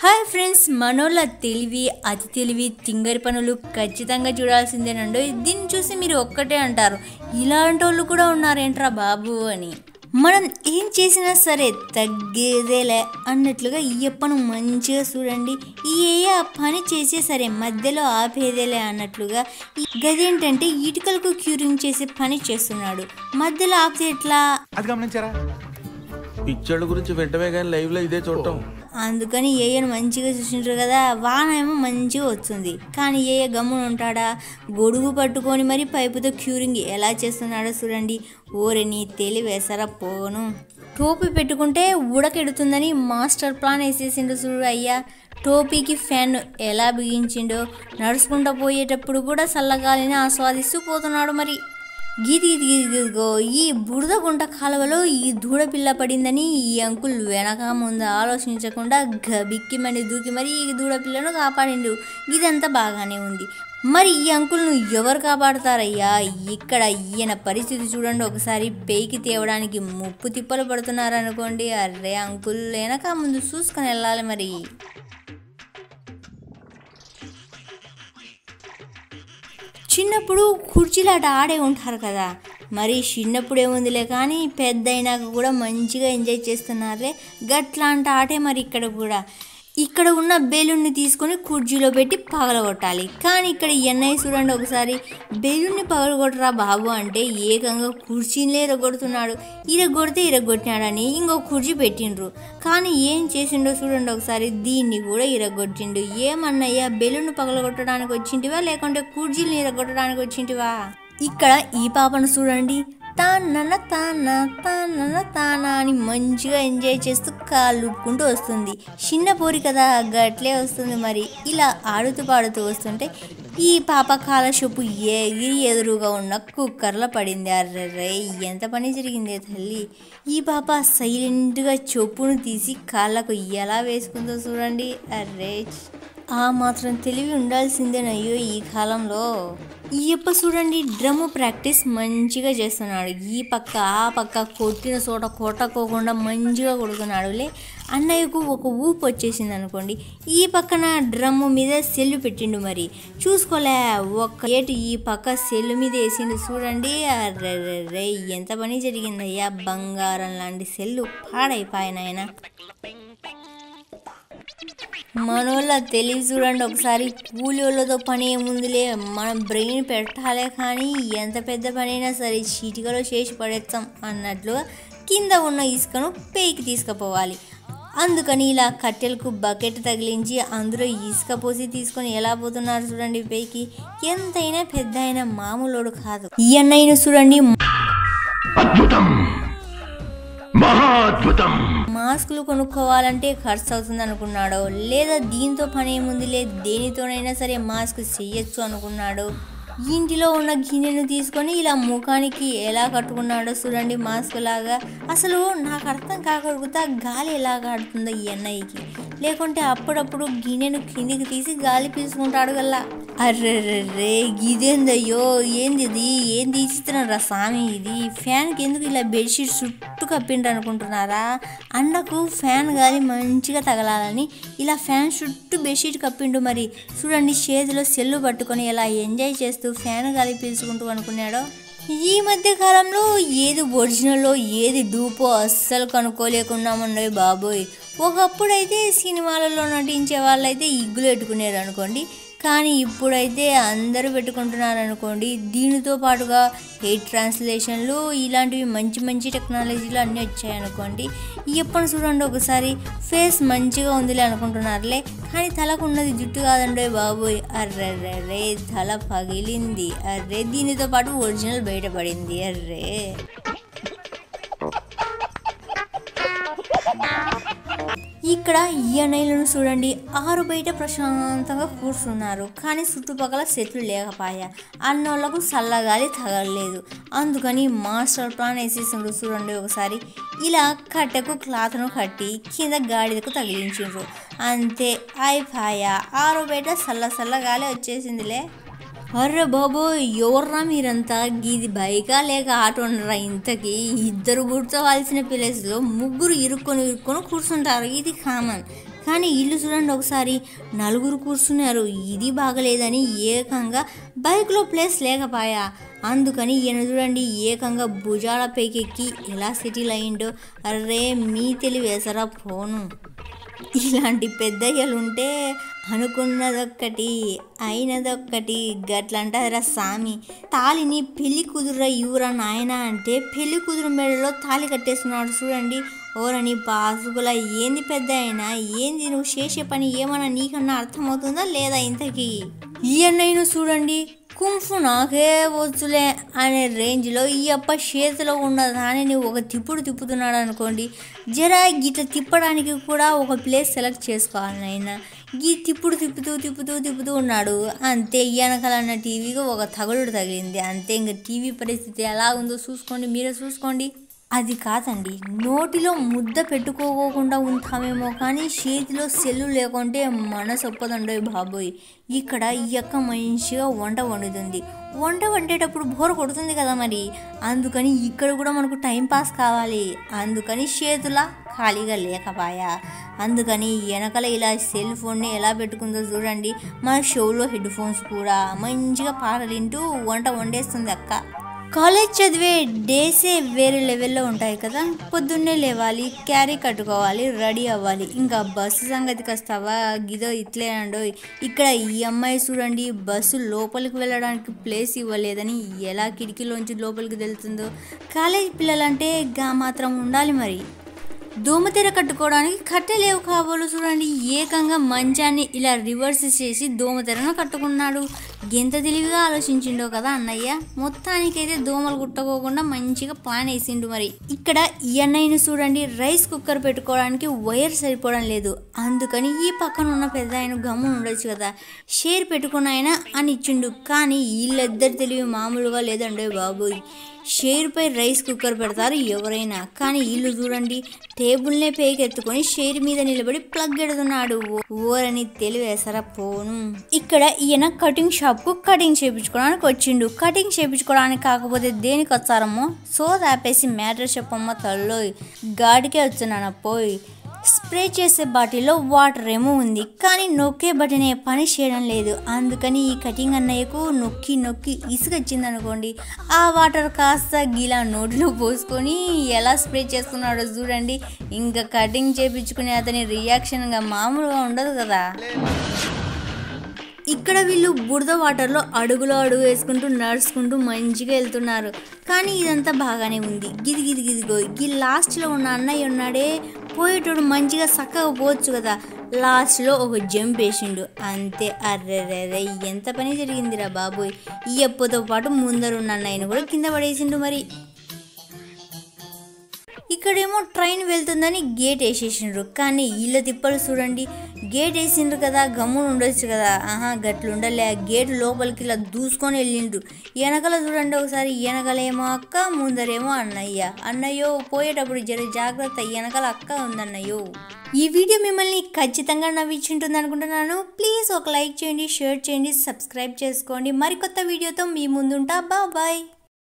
Hi friends, మనోళ్ళ తెలివి అతి తెలివి తింగరి పనులు ఖచ్చితంగా చూడాల్సిందేనండి. దీన్ని చూసి మీరు ఒక్కటే అంటారు, ఇలాంటి వాళ్ళు కూడా ఉన్నారేంట్రా బాబు అని. మనం ఏం చేసినా సరే తగ్గేదేలే అన్నట్లుగా ఈ అప్పను మంచిగా చూడండి. ఆ పని చేసే సరే మధ్యలో ఆపేదేలే అన్నట్లుగా గదేంటంటే ఇటుకలకు క్యూరింగ్ చేసే పని చేస్తున్నాడు. మధ్యలో ఆపితే ఎట్లా? అది గమనించారా? పిక్చర్ల గురించి వెంటనే కానీ లైవ్ లో ఇదే చూడటం. అందుకని ఏయను మంచిగా చూసింటారు కదా, వాన ఏమో మంచిగా వస్తుంది. కానీ గమ్మున ఉంటాడా? గొడుగు పట్టుకొని మరి పైపుతో క్యూరింగ్ ఎలా చేస్తున్నాడో చూడండి. ఓరెని తెలివేసరా పోను. టోపీ పెట్టుకుంటే ఉడకెడుతుందని మాస్టర్ ప్లాన్ వేసేసిండు చూడు అయ్యా. టోపీకి ఫ్యాన్ ఎలా బిగించిండో, నడుచుకుంటూ పోయేటప్పుడు కూడా చల్లగాలిని ఆస్వాదిస్తూ పోతున్నాడు. మరి గీదిగో ఈ బురద గుంట కాలువలో ఈ దూడపిల్ల పడిందని ఈ అంకుల్ వెనక ముందు ఆలోచించకుండా గబిక్కిమని దూకి మరి ఈ దూడపిల్లను కాపాడిండు. ఇదంతా బాగానే ఉంది. మరి ఈ అంకుల్ను ఎవరు కాపాడుతారయ్యా? ఇక్కడ ఈయన పరిస్థితి చూడండి ఒకసారి. పేకి తేవడానికి ముప్పు తిప్పలు పడుతున్నారనుకోండి. అర్రే అంకుల్ వెనక ముందు చూసుకొని వెళ్ళాలి. మరి చిన్నప్పుడు కుర్చీలాట ఆడే ఉంటారు కదా, మరి చిన్నప్పుడు ఏముందిలే కానీ పెద్ద అయినాక కూడా మంచిగా ఎంజాయ్ చేస్తున్నారే. గట్లాంటి ఆటే మరి ఇక్కడ ఉన్న బెలూన్ని తీసుకొని కుర్చీలో పెట్టి పగలగొట్టాలి. కానీ ఇక్కడ ఎన్నయ్య చూడండి ఒకసారి, బెలూన్ని పగలగొట్టరా బాబు అంటే ఏకంగా కుర్చీని ఇరగొడుతున్నాడు. ఇరగొట్టినాడని ఇంకో కుర్చీ పెట్టిండ్రు. కానీ ఏం చేసిండో చూడండి ఒకసారి, దీన్ని కూడా ఇరగొట్టిండు. ఏమన్నయ్యా, బెలూన్ పగలగొట్టడానికి వచ్చింటివా లేకుంటే కుర్చీని ఇరగొట్టడానికి వచ్చింటివా? ఇక్కడ ఈ పాపను చూడండి, తానా అని మంచిగా ఎంజాయ్ చేస్తూ కాళ్ళు ఊపుకుంటూ వస్తుంది. చిన్న పోరి కదా, గట్లే వస్తుంది. మరి ఇలా ఆడుతూ పాడుతూ వస్తుంటే ఈ పాప కాళ్ళ షొప్పు ఎదురుగా ఉన్న కుక్కర్లో పడింది. అర్రర్రే ఎంత పని జరిగిందే తల్లి. ఈ పాప సైలెంట్గా చొప్పును తీసి కాళ్ళకు ఎలా వేసుకుందో చూడండి. అర్రే ఆ మాత్రం తెలివి ఉండాల్సిందేనయ్యో ఈ కాలంలో. ఈ అప్ప చూడండి డ్రమ్ము ప్రాక్టీస్ మంచిగా చేస్తున్నాడు. ఈ పక్క ఆ పక్క కొట్టిన చోట కొట్టకోకుండా మంచిగా కొడుతున్నాడులే. అన్నయ్యకు ఒక ఊపు వచ్చేసింది అనుకోండి, ఈ పక్కన డ్రమ్ము మీద సెల్లు పెట్టిండు. మరి చూసుకోలే ఒక ఏటు ఈ పక్క సెల్లు మీద వేసిండు చూడండి. అర్రే ఎంత పని జరిగిందయ్యా. బంగారం లాంటి సెల్లు పాడైపోయినాయన. మనోళ్ళ తెలివి చూడండి ఒకసారి. కూలి వాళ్ళతో పని ఏముందిలే, మనం బ్రెయిన్ పెట్టాలే. కానీ ఎంత పెద్ద పని అయినా సరే చీటికలో చేసి పడేస్తాం అన్నట్లుగా కింద ఉన్న ఇసుకను పేకి తీసుకుపోవాలి. అందుకని ఇలా కట్టెలకు బకెట్ తగిలించి అందులో ఇసుక పోసి తీసుకొని ఎలా పోతున్నారు చూడండి పేకి. ఎంతైనా పెద్ద అయినా మామూలోడు కాదు. ఈ అన్నయ్యను చూడండి, మాస్కులు కొనుక్కోవాలంటే ఖర్చు అవుతుంది అనుకున్నాడో, లేదా దీంతో పని ఏముందిలే దేనితోనైనా సరే మాస్క్ చెయ్యొచ్చు అనుకున్నాడు. ఇంటిలో ఉన్న గిన్నెను తీసుకొని ఇలా ముఖానికి ఎలా కట్టుకున్నాడో చూడండి మాస్క్ లాగా. అసలు నాకు అర్థం కాకూడదా గాలి ఎలా కాడుతుందో ఈ అన్నయ్యకి. లేకుంటే అప్పుడప్పుడు గిన్నెను కిందికి తీసి గాలి పీల్చుకుంటాడు గల్లా. అర్రెర్రే ఇదేందయ్యో, ఏంది ఏం తీసిస్తున్నారా స్వామి ఇది? ఫ్యాన్కి ఎందుకు ఇలా బెడ్షీట్ చుట్టూ కప్పిండ్రు అనుకుంటున్నారా? అన్నకు ఫ్యాన్ గాలి మంచిగా తగలాలని ఇలా ఫ్యాన్ చుట్టూ బెడ్షీట్ కప్పిండు. మరి చూడండి చేతిలో సెల్లు పట్టుకొని ఎలా ఎంజాయ్ చేస్తూ ఫ్యాన్ గాలి పీల్చుకుంటూ అనుకున్నాడో. ఈ మధ్య కాలంలో ఏది ఒరిజినల్లో ఏది డూపో అస్సలు కనుక్కోలేకున్నామన్నాయి బాబోయ్. ఒకప్పుడైతే సినిమాలలో నటించే వాళ్ళైతే ఇగ్గులు పెట్టుకునేది అనుకోండి, కానీ ఇప్పుడైతే అందరూ పెట్టుకుంటున్నారు అనుకోండి. దీనితో పాటుగా హెయిర్ ట్రాన్స్లేషన్లు ఇలాంటివి మంచి మంచి టెక్నాలజీలు అన్నీ వచ్చాయనుకోండి. ఎప్పుడు చూడండి ఒకసారి, ఫేస్ మంచిగా ఉందిలే అనుకుంటున్నారులే, కానీ తలకు ఉన్నది జుట్టు కాదండి బాబోయ్. అర్రే తల పగిలింది. అర్రే దీనితో పాటు ఒరిజినల్ బయటపడింది. అర్రే ఇక్కడ ఈ అన్నయ్యలను చూడండి, ఆరు బయట ప్రశాంతంగా కూర్చున్నారు. కానీ చుట్టుపక్కల చెట్లు లేకపోయా, అన్నోళ్లకు చల్లగాలి తగలలేదు. అందుకని మాస్టర్ ప్లాన్ వేసేసిండ్రు చూడండి ఒకసారి. ఇలా కట్టెకు క్లాత్ను కట్టి కింద గాడిదకు తగిలించిండ్రు. అంతే అయిపోయా, ఆరు బయట చల్లగాలి వచ్చేసిందిలే. అర్రే బాబో, ఎవర్రా మీరంతా? గీది బైకా లేక ఆటో ఉండరా? ఇంతకీ ఇద్దరు కూర్చోవాల్సిన ప్లేస్లో ముగ్గురు ఇరుక్కొని కూర్చుంటారు. ఇది కామన్. కానీ ఇల్లు చూడండి ఒకసారి, నలుగురు కూర్చున్నారు. ఇది బాగలేదని ఏకంగా బైక్లో ప్లేస్ లేకపోయా, అందుకని ఈయన చూడండి ఏకంగా భుజాల పైకెక్కి ఎలా సెటిల్ అయ్యిండో. అర్రే మీ తెలివేసరా ఫోను. ఇలాంటి పెద్దయ్యలుంటే అనుకున్నదొక్కటి అయినదొక్కటి గట్లంటారా సామి. తాలిని పెళ్లి కుదురు ఇవ్వరా నాయన అంటే పెళ్లి కుదురు మెడలో తాళి కట్టేస్తున్నాడు చూడండి. ఓరని బాసుగుల ఏంది పెద్ద అయినా, ఏంది నువ్వు చేసే పని ఏమన్నా నీకన్నా అర్థమవుతుందా లేదా ఇంతకీ? ఈ అన్నయ్యను చూడండి, కుంఫు నాకే వచ్చులే అనే రేంజ్లో ఈ అప్ప చేతిలో ఉన్న దానిని ఒక తిప్పుడు తిప్పుతున్నాడు అనుకోండి. జరా గిట్ల తిప్పడానికి కూడా ఒక ప్లేస్ సెలెక్ట్ చేసుకోవాలి నాయన. ఈ తిప్పుడు తిప్పుతూ ఉన్నాడు. అంతే వెనకాలన్న టీవీకి ఒక తగులుడు తగిలింది. అంతే ఇంకా టీవీ పరిస్థితి ఎలా ఉందో చూసుకోండి, మీరే చూసుకోండి. అది కాదండి, నోటిలో ముద్ద పెట్టుకోకుండా ఉంటామేమో కానీ చేతిలో సెల్లు లేకుంటే మనసు ఒప్పదండోయ్ బాబోయ్. ఇక్కడ ఈ యొక్క మంచిగా వంట వండుతుంది. వంట వండేటప్పుడు బోర్ కొడుతుంది కదా మరి, అందుకని ఇక్కడ కూడా మనకు టైం పాస్ కావాలి. అందుకని చేతుల ఖాళీగా లేకపోయా, అందుకని వెనకాల ఇలా సెల్ ఫోన్ని ఎలా పెట్టుకుందో చూడండి. మన షోలో హెడ్ ఫోన్స్ కూడా మంచిగా పాటలు వింటూ వంట వండేస్తుంది అక్క. కాలేజ్ చదివే డేసే వేరే లెవెల్లో ఉంటాయి కదా. పొద్దున్నే లేవాలి, క్యారీ కట్టుకోవాలి, రెడీ అవ్వాలి. ఇంకా బస్సు సంగతికి వస్తావా, గిదో ఇట్లేనండో. ఇక్కడ ఈ అమ్మాయి చూడండి, బస్సు లోపలికి వెళ్ళడానికి ప్లేస్ ఇవ్వలేదని ఎలా కిటికీలోంచి లోపలికి వెళ్తుందో. కాలేజ్ పిల్లలంటే గా మాత్రం ఉండాలి మరి. దోమతెర కట్టుకోవడానికి కట్టెలేవు కాబోలు చూడండి, ఏకంగా మంచాన్ని ఇలా రివర్స్ చేసి దోమతెరను కట్టుకున్నాడు. ఎంత తెలివిగా ఆలోచించిండో కదా అన్నయ్య. మొత్తానికైతే దోమలు కుట్టుకోకుండా మంచిగా ప్లాన్ వేసిండు మరి. ఇక్కడ ఈ అన్నయ్యను చూడండి, రైస్ కుక్కర్ పెట్టుకోవడానికి వైర్ సరిపోవడం లేదు. అందుకని ఈ పక్కన ఉన్న పెద్ద ఆయన గమ్మున ఉండొచ్చు కదా, షేర్ పెట్టుకున్న ఆయన అని ఇచ్చిండు. కానీ వీళ్ళిద్దరు తెలివి మామూలుగా లేదండే బాబోయ్. షేర్పై రైస్ కుక్కర్ పెడతారు ఎవరైనా, కానీ వీళ్ళు చూడండి టేబుల్నే పేకెత్తుకొని షేర్ మీద నిలబడి ప్లగ్ ఎడుతున్నాడు. ఓరని తెలివేసరా పోను. ఇక్కడ ఈయన కటింగ్ షాప్కు కటింగ్ చేయించుకోవడానికి వచ్చిండు. కటింగ్ చేయించుకోవడానికి కాకపోతే దేనికి వచ్చారమ్మో, సో ఆపేసి మ్యాటర్ చెప్పమ్మ తల్లో, గాడికే వచ్చున్నాను పోయి. స్ప్రే చేసే బాటిల్లో వాటర్ ఏమో ఉంది, కానీ నొక్కే బటనే పని చేయడం లేదు. అందుకని ఈ కటింగ్ అన్నయ్యకు నొక్కి ఇసుకొచ్చింది అనుకోండి. ఆ వాటర్ కాస్త గిలా నోటిలో పోసుకొని ఎలా స్ప్రే చేస్తున్నాడో చూడండి. ఇంకా కటింగ్ చేయించుకునే అతని రియాక్షన్గా మామూలుగా ఉండదు కదా. ఇక్కడ వీళ్ళు బురద వాటర్లో అడుగులో అడుగు వేసుకుంటూ నడుచుకుంటూ మంచిగా వెళ్తున్నారు. కానీ ఇదంతా బాగానే ఉంది. గిదిగో ఈ లాస్ట్లో ఉన్న అన్నయ్య ఉన్నాడే, పోయేటోడు మంచిగా చక్కగా పోవచ్చు కదా, లాస్ట్లో ఒక జంప్ వేసిండు. అంతే. అర్రెర్రె ఎంత పని జరిగిందిరా బాబోయ్. ఈ అప్పతో పాటు ముందరున్న అన్నయ్యను కూడా కింద పడేసిండు మరి. ఇక్కడేమో ట్రైన్ వెళ్తుందని గేట్ వేసేసిండ్రు. కానీ వీళ్ళ తిప్పలు చూడండి, గేట్ వేసిండ్రు కదా గమ్మున ఉండొచ్చు కదా, గట్లుండలే. గేట్ లోపలికి ఇలా దూసుకొని వెళ్ళిండ్రు. వెనకాల చూడండి ఒకసారి, వెనకాలేమో అక్క, ముందరేమో అన్నయ్యో పోయేటప్పుడు జాగ్రత్త, వెనకాల అక్క ఉందన్నయ్యో. ఈ వీడియో మిమ్మల్ని ఖచ్చితంగా నవ్వించుంటుంది అనుకుంటున్నాను. ప్లీజ్ ఒక లైక్ చేయండి, షేర్ చేయండి, సబ్స్క్రైబ్ చేసుకోండి. మరికొత్త వీడియోతో మీ ముందుంటా. బాయ్.